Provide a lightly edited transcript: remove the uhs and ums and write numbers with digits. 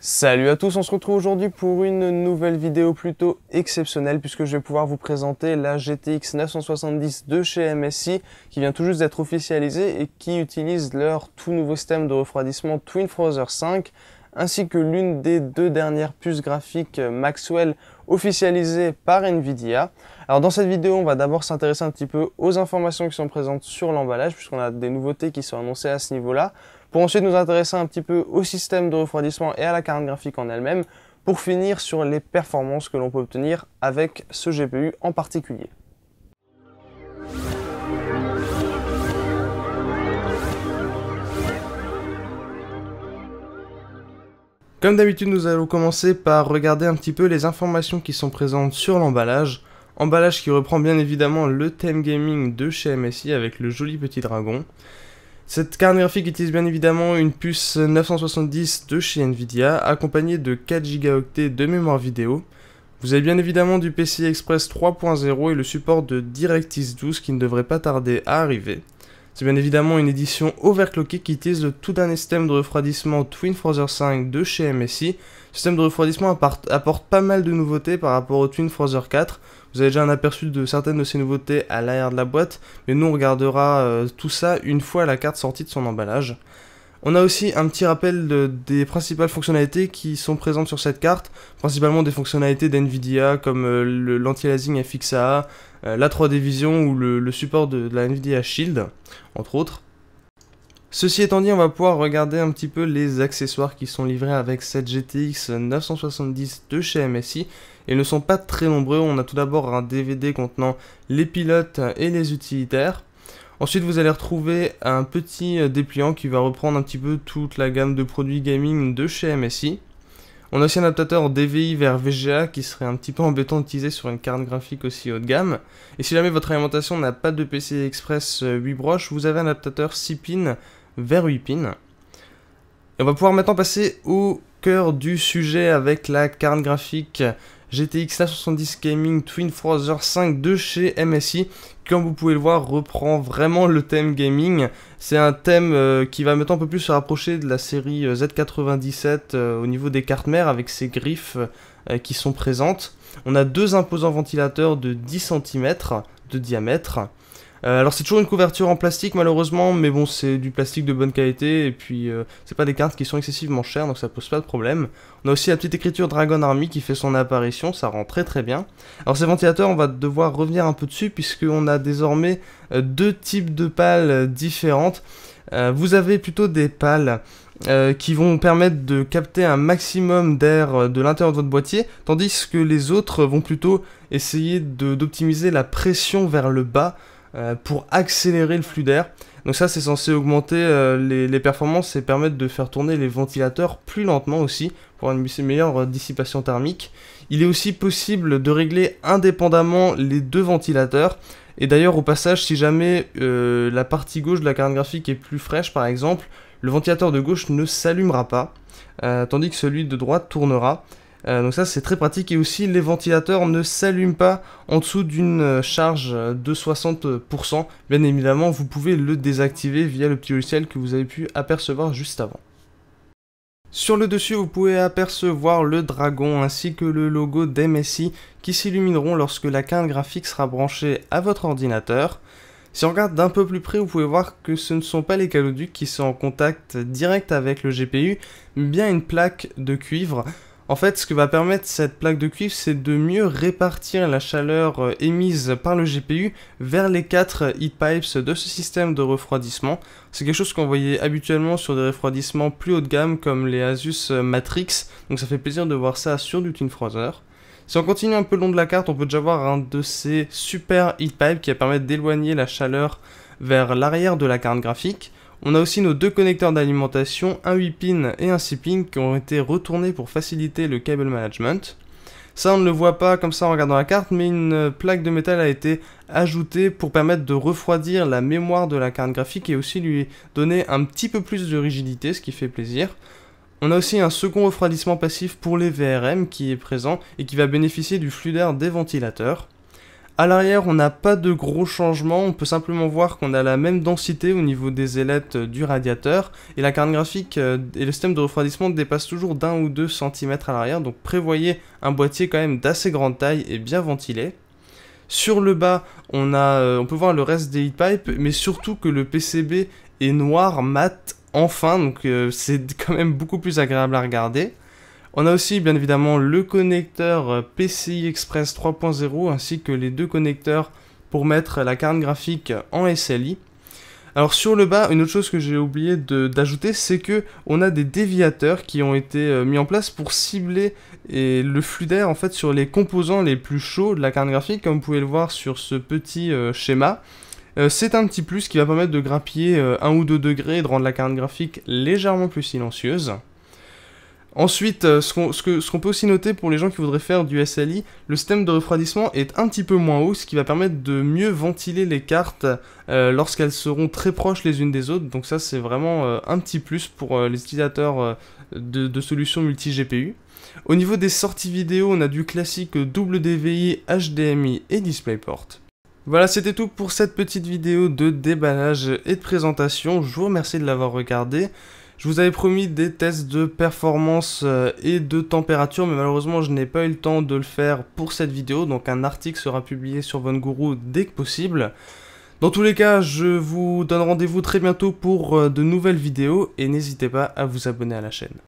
Salut à tous, on se retrouve aujourd'hui pour une nouvelle vidéo plutôt exceptionnelle puisque je vais pouvoir vous présenter la GTX 970 de chez MSI qui vient tout juste d'être officialisée et qui utilise leur tout nouveau système de refroidissement TwinFrozer 5 ainsi que l'une des deux dernières puces graphiques Maxwell officialisées par Nvidia. Alors dans cette vidéo, on va d'abord s'intéresser un petit peu aux informations qui sont présentes sur l'emballage puisqu'on a des nouveautés qui sont annoncées à ce niveau-là, pour ensuite nous intéresser un petit peu au système de refroidissement et à la carte graphique en elle-même, pour finir sur les performances que l'on peut obtenir avec ce GPU en particulier. Comme d'habitude, nous allons commencer par regarder un petit peu les informations qui sont présentes sur l'emballage. Emballage qui reprend bien évidemment le thème gaming de chez MSI avec le joli petit dragon. Cette carte graphique utilise bien évidemment une puce 970 de chez Nvidia, accompagnée de 4 Go de mémoire vidéo. Vous avez bien évidemment du PCI Express 3.0 et le support de DirectX 12 qui ne devrait pas tarder à arriver. C'est bien évidemment une édition overclockée qui utilise le tout dernier système de refroidissement TwinFrozer 5 de chez MSI. Ce système de refroidissement apporte pas mal de nouveautés par rapport au TwinFrozer 4. Vous avez déjà un aperçu de certaines de ces nouveautés à l'arrière de la boîte, mais nous on regardera tout ça une fois la carte sortie de son emballage. On a aussi un petit rappel des principales fonctionnalités qui sont présentes sur cette carte, principalement des fonctionnalités d'NVIDIA comme l'anti-aliasing FXAA, la 3D Vision ou le support de la NVIDIA Shield, entre autres. Ceci étant dit, on va pouvoir regarder un petit peu les accessoires qui sont livrés avec cette GTX 970 de chez MSI. Ils ne sont pas très nombreux. On a tout d'abord un DVD contenant les pilotes et les utilitaires. Ensuite, vous allez retrouver un petit dépliant qui va reprendre un petit peu toute la gamme de produits gaming de chez MSI. On a aussi un adaptateur DVI vers VGA qui serait un petit peu embêtant d'utiliser sur une carte graphique aussi haut de gamme. Et si jamais votre alimentation n'a pas de PCI Express 8 broches, vous avez un adaptateur 6 pins vers 8 pins. Et on va pouvoir maintenant passer au cœur du sujet avec la carte graphique GTX 970 Gaming TwinFrozer 5 de chez MSI, qui, comme vous pouvez le voir, reprend vraiment le thème gaming. C'est un thème qui va maintenant un peu plus se rapprocher de la série Z97 au niveau des cartes mères avec ses griffes qui sont présentes. On a deux imposants ventilateurs de 10 cm de diamètre. Alors c'est toujours une couverture en plastique malheureusement, mais bon c'est du plastique de bonne qualité et puis c'est pas des cartes qui sont excessivement chères donc ça pose pas de problème. On a aussi la petite écriture Dragon Army qui fait son apparition, ça rend très bien. Alors ces ventilateurs on va devoir revenir un peu dessus puisqu'on a désormais deux types de pales différentes. Vous avez plutôt des pales qui vont permettre de capter un maximum d'air de l'intérieur de votre boîtier, tandis que les autres vont plutôt essayer d'optimiser la pression vers le bas pour accélérer le flux d'air. Donc ça c'est censé augmenter les performances et permettre de faire tourner les ventilateurs plus lentement aussi pour une meilleure dissipation thermique. Il est aussi possible de régler indépendamment les deux ventilateurs. Et d'ailleurs au passage si jamais la partie gauche de la carte graphique est plus fraîche par exemple, le ventilateur de gauche ne s'allumera pas, tandis que celui de droite tournera. Donc ça c'est très pratique et aussi les ventilateurs ne s'allument pas en dessous d'une charge de 60%. Bien évidemment vous pouvez le désactiver via le petit logiciel que vous avez pu apercevoir juste avant. Sur le dessus vous pouvez apercevoir le dragon ainsi que le logo d'MSI qui s'illumineront lorsque la carte graphique sera branchée à votre ordinateur. Si on regarde d'un peu plus près, vous pouvez voir que ce ne sont pas les cathodiques qui sont en contact direct avec le GPU, mais bien une plaque de cuivre. En fait, ce que va permettre cette plaque de cuivre, c'est de mieux répartir la chaleur émise par le GPU vers les 4 heat pipes de ce système de refroidissement. C'est quelque chose qu'on voyait habituellement sur des refroidissements plus haut de gamme comme les Asus Matrix, donc ça fait plaisir de voir ça sur du TwinFrozer. Si on continue un peu le long de la carte, on peut déjà voir un de ces super heat pipes qui va permettre d'éloigner la chaleur vers l'arrière de la carte graphique. On a aussi nos deux connecteurs d'alimentation, un 8 pins et un 6 pins qui ont été retournés pour faciliter le cable management. Ça on ne le voit pas comme ça en regardant la carte, mais une plaque de métal a été ajoutée pour permettre de refroidir la mémoire de la carte graphique et aussi lui donner un petit peu plus de rigidité, ce qui fait plaisir. On a aussi un second refroidissement passif pour les VRM qui est présent et qui va bénéficier du flux d'air des ventilateurs. À l'arrière, on n'a pas de gros changements, on peut simplement voir qu'on a la même densité au niveau des ailettes du radiateur, et la carte graphique et le système de refroidissement dépassent toujours d'1 ou 2 cm à l'arrière, donc prévoyez un boîtier quand même d'assez grande taille et bien ventilé. Sur le bas, on peut voir le reste des heat pipes, mais surtout que le PCB est noir, mat, enfin, donc c'est quand même beaucoup plus agréable à regarder. On a aussi bien évidemment le connecteur PCI Express 3.0 ainsi que les deux connecteurs pour mettre la carte graphique en SLI. Alors sur le bas, une autre chose que j'ai oublié d'ajouter, c'est que on a des déviateurs qui ont été mis en place pour cibler le flux d'air en fait sur les composants les plus chauds de la carte graphique, comme vous pouvez le voir sur ce petit schéma. C'est un petit plus qui va permettre de grappiller 1 ou 2 degrés et de rendre la carte graphique légèrement plus silencieuse. Ensuite, ce qu'on peut aussi noter pour les gens qui voudraient faire du SLI, le système de refroidissement est un petit peu moins haut, ce qui va permettre de mieux ventiler les cartes lorsqu'elles seront très proches les unes des autres. Donc ça, c'est vraiment un petit plus pour les utilisateurs de solutions multi-GPU. Au niveau des sorties vidéo, on a du classique double DVI, HDMI et DisplayPort. Voilà, c'était tout pour cette petite vidéo de déballage et de présentation. Je vous remercie de l'avoir regardé. Je vous avais promis des tests de performance et de température, mais malheureusement je n'ai pas eu le temps de le faire pour cette vidéo, donc un article sera publié sur Vonguru dès que possible. Dans tous les cas, je vous donne rendez-vous très bientôt pour de nouvelles vidéos, et n'hésitez pas à vous abonner à la chaîne.